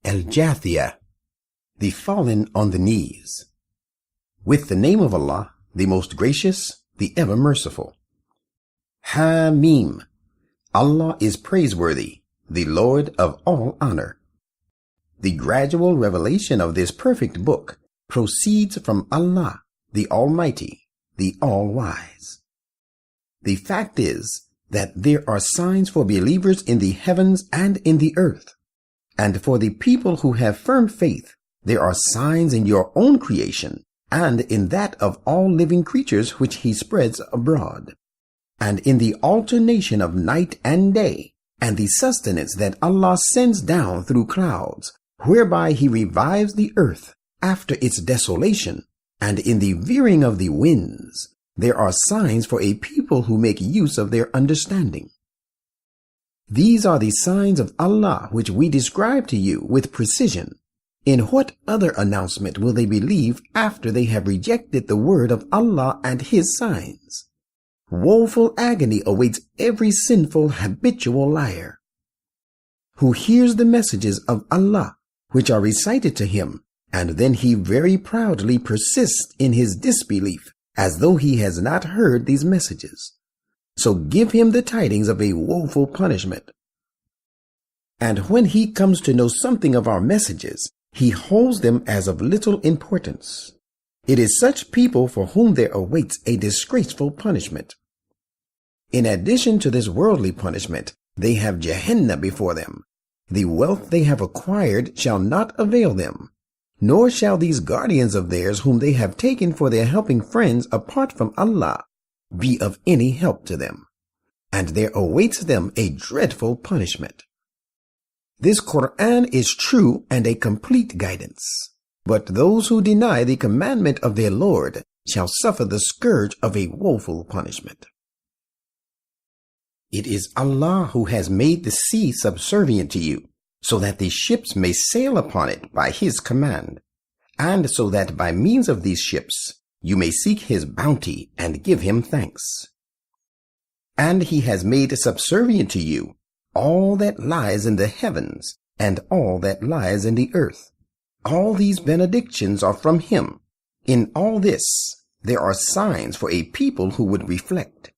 Al-Jathiya, the fallen on the knees. With the name of Allah, the most gracious, the ever merciful. Hamim. Allah is praiseworthy, the Lord of all honor. The gradual revelation of this perfect book proceeds from Allah, the Almighty, the All-Wise. The fact is that there are signs for believers in the heavens and in the earth. And for the people who have firm faith, there are signs in your own creation and in that of all living creatures which He spreads abroad, and in the alternation of night and day, and the sustenance that Allah sends down through clouds, whereby He revives the earth after its desolation, and in the veering of the winds. There are signs for a people who make use of their understanding. These are the signs of Allah which we describe to you with precision. In what other announcement will they believe after they have rejected the word of Allah and His signs? Woeful agony awaits every sinful, habitual liar who hears the messages of Allah which are recited to him, and then he very proudly persists in his disbelief as though he has not heard these messages. So give him the tidings of a woeful punishment. And when he comes to know something of our messages, he holds them as of little importance. It is such people for whom there awaits a disgraceful punishment. In addition to this worldly punishment, they have Gehenna before them. The wealth they have acquired shall not avail them, nor shall these guardians of theirs whom they have taken for their helping friends apart from Allah be of any help to them, and there awaits them a dreadful punishment. This Quran is true and a complete guidance, but those who deny the commandment of their Lord shall suffer the scourge of a woeful punishment. It is Allah who has made the sea subservient to you, so that the ships may sail upon it by His command, and so that by means of these ships you may seek His bounty and give Him thanks. And He has made subservient to you all that lies in the heavens and all that lies in the earth. All these benedictions are from Him. In all this, there are signs for a people who would reflect.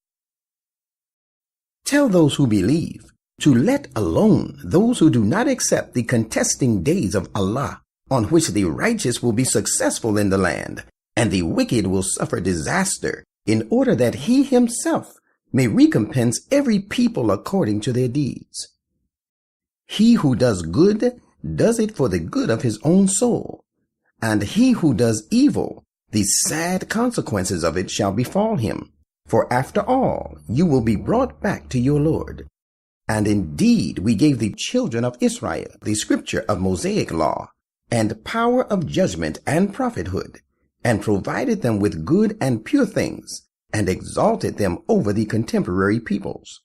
Tell those who believe to let alone those who do not accept the contesting days of Allah, on which the righteous will be successful in the land, and the wicked will suffer disaster, in order that He Himself may recompense every people according to their deeds. He who does good does it for the good of his own soul, and he who does evil, the sad consequences of it shall befall him. For after all, you will be brought back to your Lord. And indeed, we gave the children of Israel the scripture of Mosaic law, and power of judgment and prophethood, and provided them with good and pure things, and exalted them over the contemporary peoples.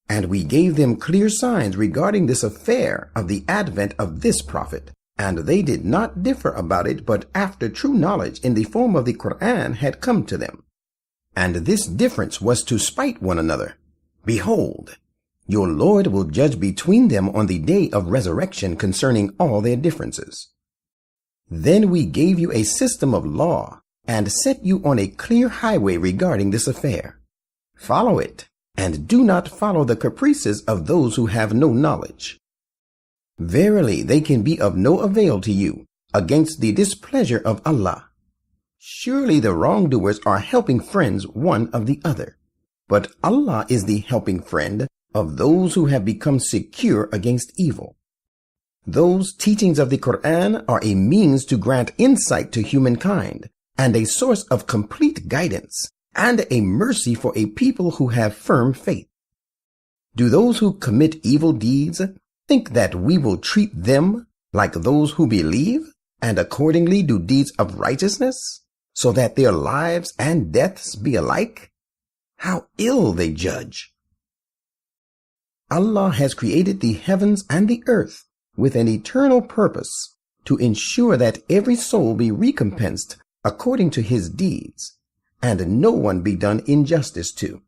And we gave them clear signs regarding this affair of the advent of this prophet, and they did not differ about it but after true knowledge in the form of the Quran had come to them. And this difference was to spite one another. Behold, your Lord will judge between them on the day of resurrection concerning all their differences. Then we gave you a system of law and set you on a clear highway regarding this affair. Follow it, and do not follow the caprices of those who have no knowledge. Verily, they can be of no avail to you against the displeasure of Allah. Surely the wrongdoers are helping friends one of the other, but Allah is the helping friend of those who have become secure against evil. Those teachings of the Quran are a means to grant insight to humankind, and a source of complete guidance, and a mercy for a people who have firm faith. Do those who commit evil deeds think that we will treat them like those who believe, and accordingly do deeds of righteousness, so that their lives and deaths be alike? How ill they judge! Allah has created the heavens and the earth with an eternal purpose to ensure that every soul be recompensed according to his deeds, and no one be done injustice to.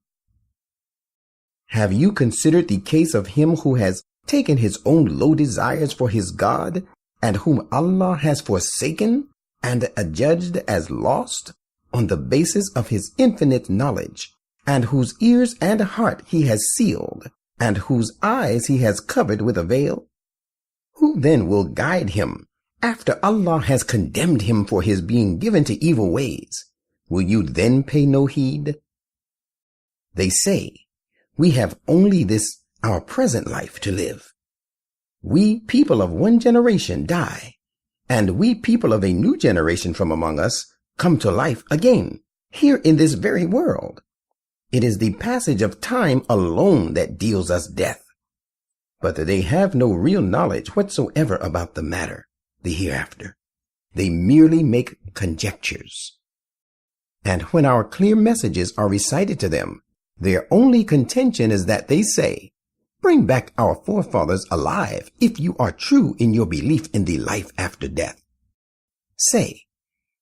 Have you considered the case of him who has taken his own low desires for his God, and whom Allah has forsaken and adjudged as lost on the basis of his infinite knowledge, and whose ears and heart he has sealed, and whose eyes he has covered with a veil? Who then will guide him after Allah has condemned him for his being given to evil ways? Will you then pay no heed? They say, we have only this our present life to live. We people of one generation die, and we people of a new generation from among us come to life again, here in this very world. It is the passage of time alone that deals us death. But they have no real knowledge whatsoever about the matter, the hereafter. They merely make conjectures. And when our clear messages are recited to them, their only contention is that they say, bring back our forefathers alive if you are true in your belief in the life after death. Say,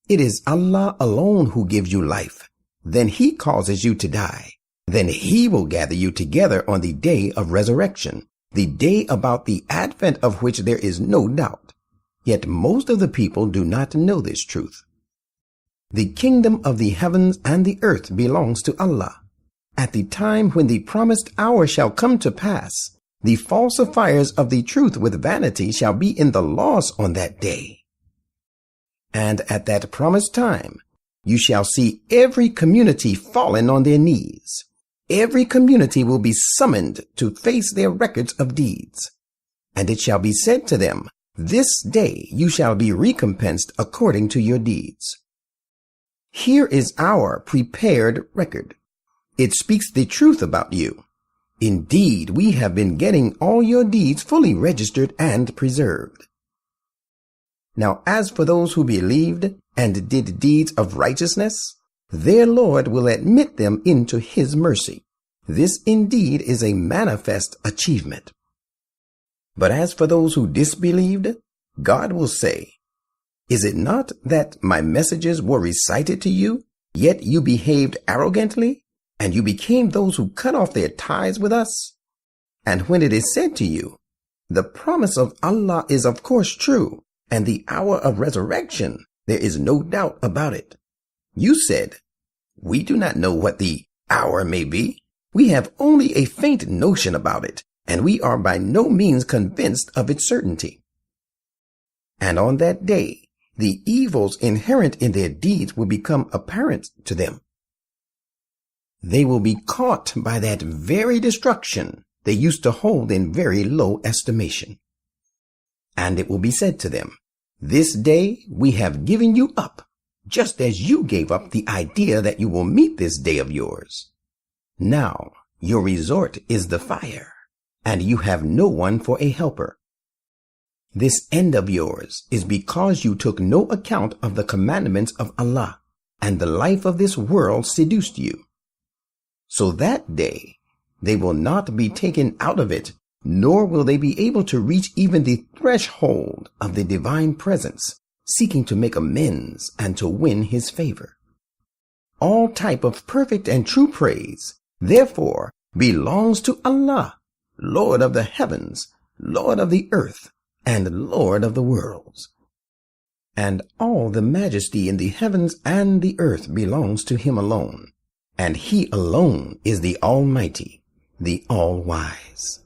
it is Allah alone who gives you life. Then he causes you to die. Then he will gather you together on the day of resurrection, the day about the advent of which there is no doubt. Yet most of the people do not know this truth. The kingdom of the heavens and the earth belongs to Allah. At the time when the promised hour shall come to pass, the falsifiers of the truth with vanity shall be in the loss on that day. And at that promised time, you shall see every community fallen on their knees. Every community will be summoned to face their records of deeds. And it shall be said to them, this day you shall be recompensed according to your deeds. Here is our prepared record. It speaks the truth about you. Indeed, we have been getting all your deeds fully registered and preserved. Now, as for those who believed and did deeds of righteousness, their Lord will admit them into his mercy. This indeed is a manifest achievement. But as for those who disbelieved, God will say, is it not that my messages were recited to you, yet you behaved arrogantly, and you became those who cut off their ties with us? And when it is said to you, the promise of Allah is of course true, and the hour of resurrection, there is no doubt about it. You said, we do not know what the hour may be. We have only a faint notion about it, and we are by no means convinced of its certainty. And on that day, the evils inherent in their deeds will become apparent to them. They will be caught by that very destruction they used to hold in very low estimation. And it will be said to them, this day we have given you up, just as you gave up the idea that you will meet this day of yours. Now your resort is the fire, and you have no one for a helper. This end of yours is because you took no account of the commandments of Allah, and the life of this world seduced you. So that day they will not be taken out of it, nor will they be able to reach even the threshold of the divine presence, seeking to make amends and to win his favor. All type of perfect and true praise, therefore, belongs to Allah, Lord of the heavens, Lord of the earth, and Lord of the worlds. And all the majesty in the heavens and the earth belongs to him alone, and he alone is the Almighty, the All-Wise.